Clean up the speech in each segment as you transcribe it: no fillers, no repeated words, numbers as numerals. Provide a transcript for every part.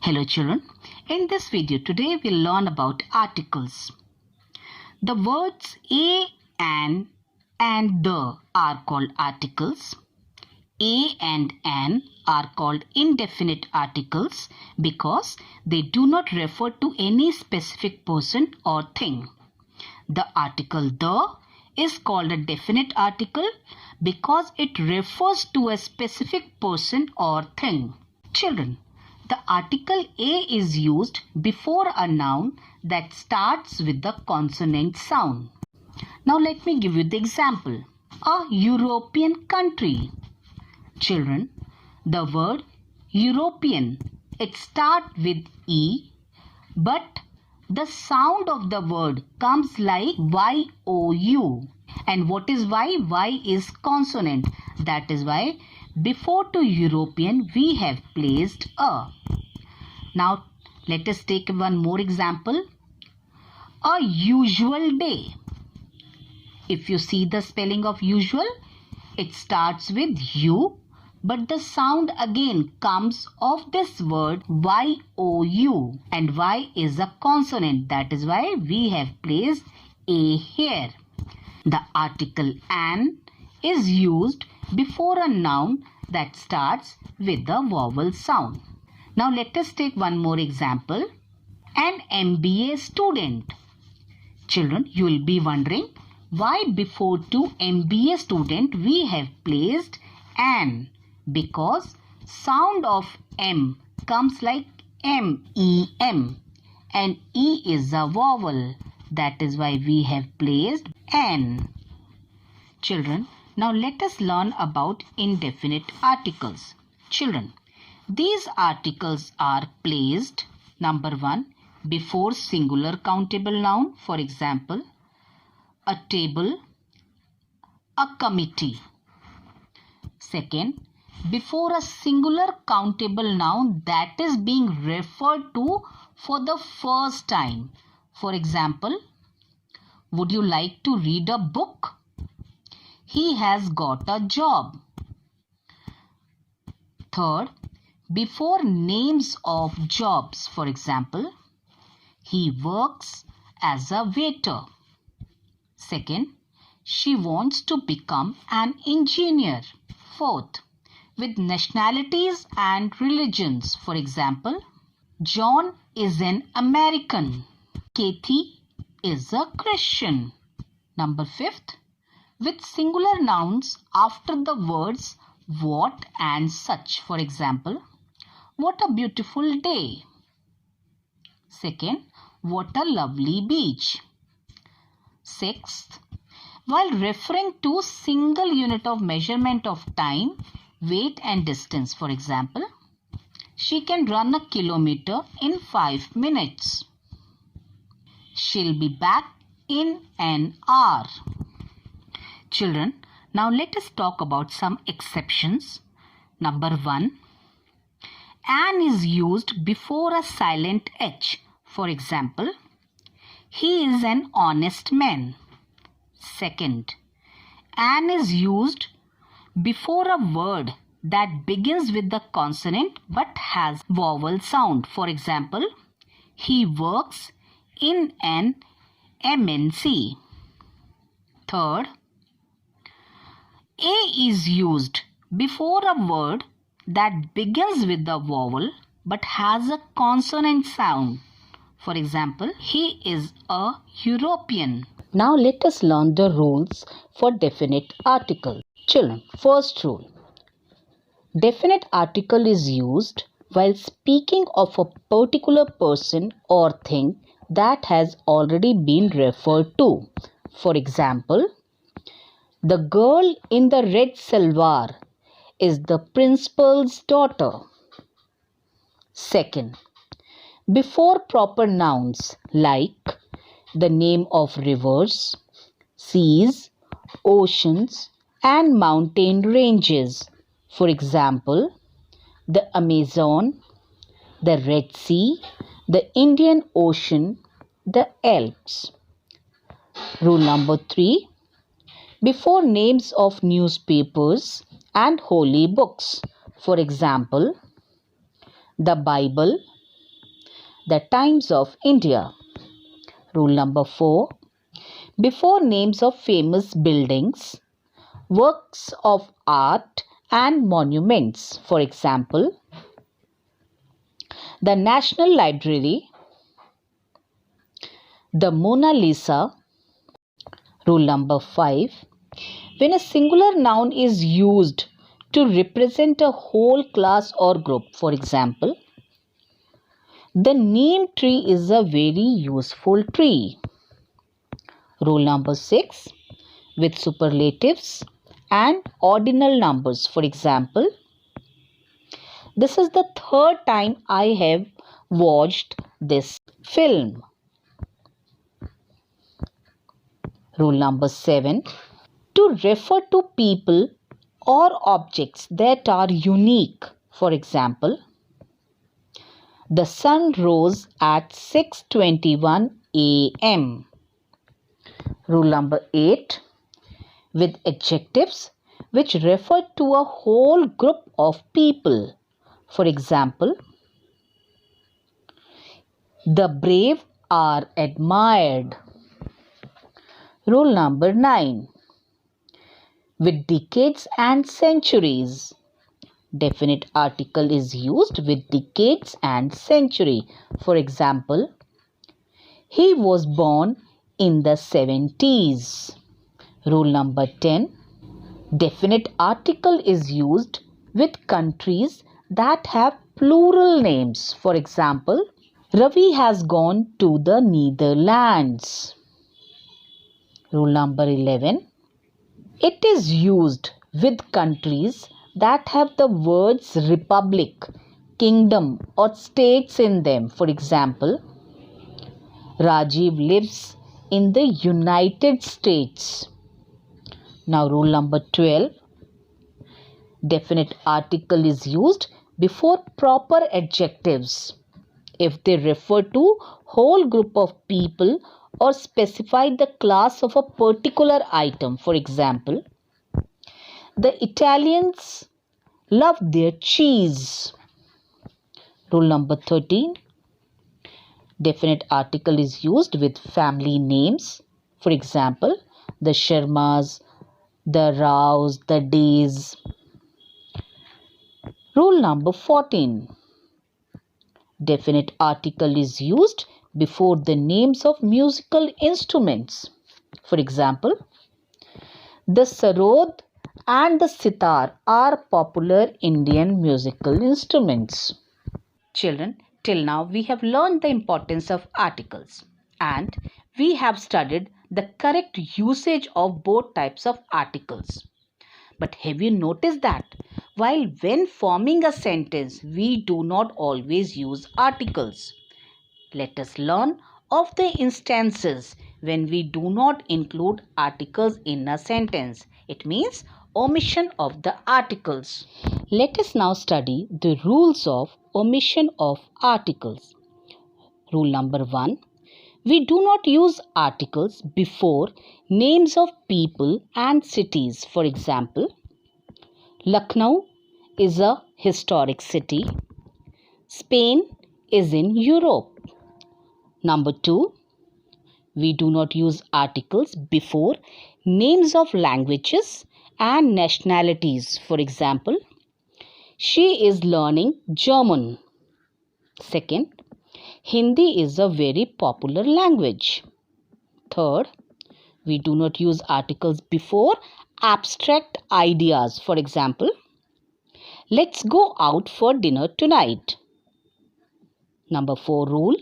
Hello children, in this video today we'll learn about articles. The words a and the are called articles. A and an are called indefinite articles because they do not refer to any specific person or thing. The article the is called a definite article because it refers to a specific person or thing. Children, the article a is used before a noun that starts with the consonant sound. Now let me give you the example. A European country. Children, the word European, it starts with E, but the sound of the word comes like Y-O-U. And what is Y? Y is consonant. That is why before to European we have placed a. Now let us take one more example. A usual day. If you see the spelling of usual, it starts with U, but the sound again comes of this word Y-O-U, and Y is a consonant. That is why we have placed A here. The article an is used before a noun that starts with the vowel sound. Now let us take one more example. An MBA student. Children, you will be wondering why before to MBA student we have placed an, because sound of M comes like M-E-M and E is a vowel. That is why we have placed an. Children, now let us learn about indefinite articles. Children, these articles are placed, number 1, before singular countable noun. For example, a table, a committee. Second, before a singular countable noun that is being referred to for the first time. For example, would you like to read a book? He has got a job. Third, before names of jobs. For example, he works as a waiter. Second, she wants to become an engineer. Fourth, with nationalities and religions. For example, John is an American. Kathy is a Christian. Number 5th, with singular nouns after the words what and such. For example, what a beautiful day. Second, what a lovely beach. 6th, while referring to single unit of measurement of time, weight and distance. For example, she can run a kilometer in 5 minutes. She'll be back in an hour. Children, now let us talk about some exceptions. Number 1, an is used before a silent H. For example, he is an honest man. Second, an is used before a word that begins with the consonant but has vowel sound. For example, he works in an MNC. Third, a is used before a word that begins with the vowel but has a consonant sound. For example, he is a European. Now let us learn the rules for definite article. Children, first rule. Definite article is used while speaking of a particular person or thing that has already been referred to. For example, the girl in the red salwar is the principal's daughter. Second, before proper nouns like the name of rivers, seas, oceans and mountain ranges. For example, the Amazon, the Red Sea, the Indian Ocean, the Alps. Rule number 3, before names of newspapers and holy books. For example, the Bible, The Times of India. Rule number 4. Before names of famous buildings, works of art and monuments. For example, the National Library, the Mona Lisa. Rule number 5. When a singular noun is used to represent a whole class or group, for example, the neem tree is a very useful tree. Rule number 6. With superlatives and ordinal numbers. For example, this is the third time I have watched this film. Rule number 7. To refer to people or objects that are unique. For example, the sun rose at 6:21 a.m. Rule number 8. With adjectives which refer to a whole group of people. For example, the brave are admired. Rule number 9. With decades and centuries. Definite article is used with decades and century. For example, he was born in the 70s. Rule number 10. Definite article is used with countries that have plural names. For example, Ravi has gone to the Netherlands. Rule number 11. It is used with countries that have the words republic, kingdom or states in them. For example, Rajiv lives in the United States. Now rule number 12. Definite article is used before proper adjectives if they refer to whole group of people or specify the class of a particular item. For example, the Italians love their cheese. Rule number 13. Definite article is used with family names. For example, the Sharmas, the Raos, the Days. Rule number 14. Definite article is used before the names of musical instruments. For example, the sarod and the sitar are popular Indian musical instruments. Children, till now we have learned the importance of articles and we have studied the correct usage of both types of articles. But have you noticed that when forming a sentence, we do not always use articles? Let us learn of the instances when we do not include articles in a sentence. It means omission of the articles. Let us now study the rules of omission of articles. Rule number 1. We do not use articles before names of people and cities. For example, Lucknow is a historic city. Spain is in Europe. Number 2. We do not use articles before names of languages and nationalities. For example, she is learning German. Second, Hindi is a very popular language. Third, we do not use articles before abstract ideas. For example, let's go out for dinner tonight. Number 4 rule.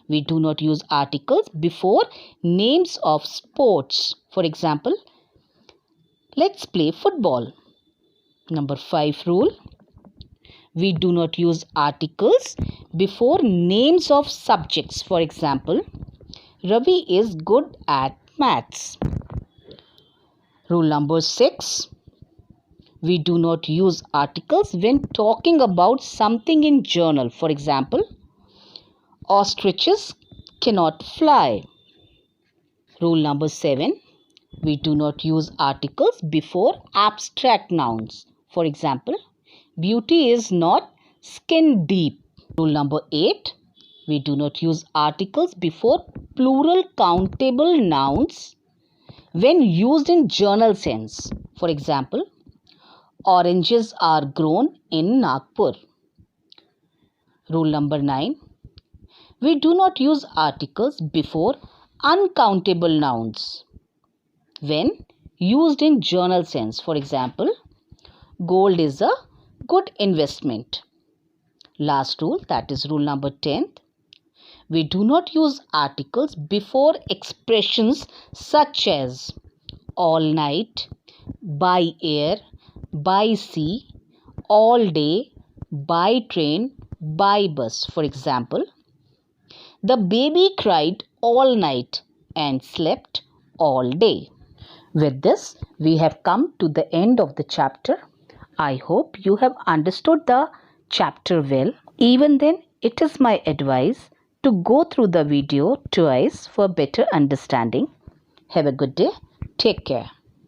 We do not use articles before names of sports. For example, let's play football. Number 5 rule. We do not use articles before names of subjects. For example, Ravi is good at maths. Rule number 6. We do not use articles when talking about something in journal. For example, ostriches cannot fly. Rule number 7. We do not use articles before abstract nouns. For example, beauty is not skin deep. Rule number 8. We do not use articles before plural countable nouns when used in general sense. For example, oranges are grown in Nagpur. Rule number 9. We do not use articles before uncountable nouns when used in general sense. For example, gold is a good investment. Last rule, that is rule number 10. We do not use articles before expressions such as all night, by air, by sea, all day, by train, by bus. For example, the baby cried all night and slept all day. With this, we have come to the end of the chapter. I hope you have understood the chapter well. Even then, it is my advice to go through the video twice for better understanding. Have a good day. Take care.